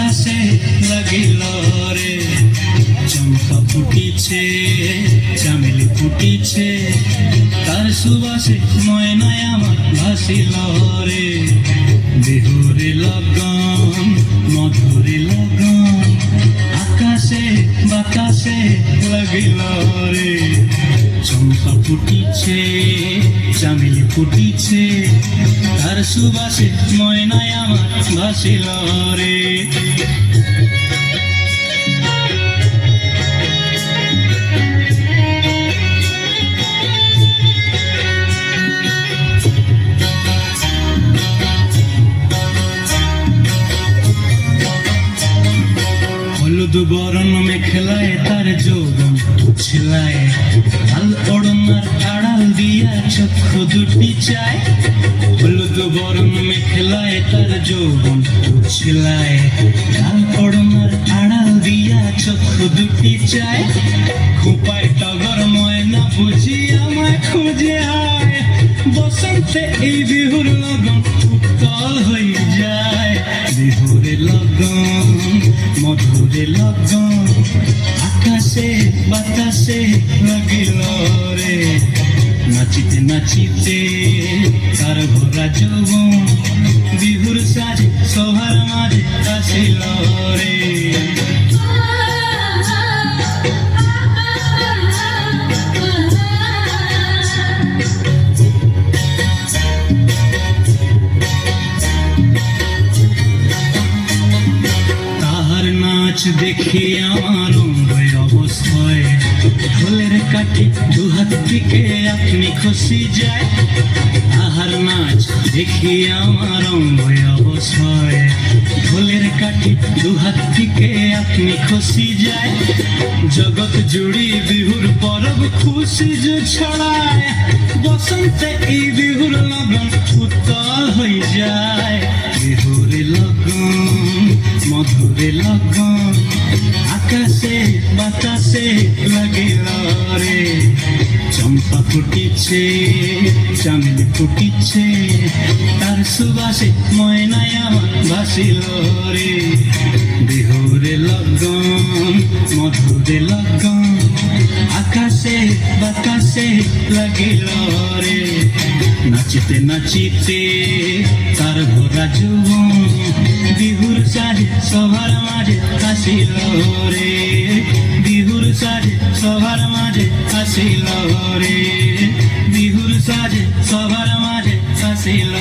বাতাসে লাগিল রে। চম্পা ফুটিছে, চামেলি ফুটিছে, তার সুবাসে ময়নায় আমার ভাসিল রে। বিহুরে লগন, মধুরে লগন, আকাশে বাতাসে লাগিল রে। চম্পা ফুটিছে, চামেলি ফুটিছে, তার সুবাসে ময়নায় আমার ভাসিল রে। হলুদ বরণ মেখলায় তার যৌবন ছেলায়, লাল ওড়নার আড়াল দিয়া চক্ষু দুটি চায়। হলুদ বরণ মেখলায় তার যৌবন ছেলায়, লাল ওড়নার আড়াল দিয়া চক্ষু দুটি চায়। খোপায় টগর ময়না বুঝি আমায় খুঁজে আয়, বসন্তে এই বিহুর লগন উত্তল হয়ে যায়। বিহুরে লগন, মধুরে লগন, আকাশে বাতাসে লাগিল রে। নাচিতে নাচিতে তার ভরা যৌবন, বিহুর সাজে সবার মাঝে আসিল রে। দেখি আমার অবস্থায়, ঢোলের কাঠি দুহাত থেকে আপনি খুশি যায়। আহার নাচ দেখি আমার অবস্থায়, ঢোলের কাঠি দুহাত থেকে আপনি খুশি যায়। জগৎ জুড়ি বিহুর পরব খুশি যে ছড়ায়, বসন্তে এই বিহুর লগন উত্তল হয়ে যায়। বিহুরে লগন, মধুরে লগন, আকাশে বাতাসে লাগিল রে। চম্পা ফুটিছে, চামেলি ফুটিছে, তার সুবাসে ময়নায় আমার ভাসিল রে। বিহুরে লগন, মধুরে লগন, আকাশে বাতাসে লাগিল রে। নাচিতে নাচিতে তার ভরা যৌবন, বিহুর সাজে সবার মাঝে আসিল রে। বিহুর সাজে সবার মাঝে আসিল রে। বিহুর সাজে সবার মাঝে আসিল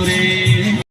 রে।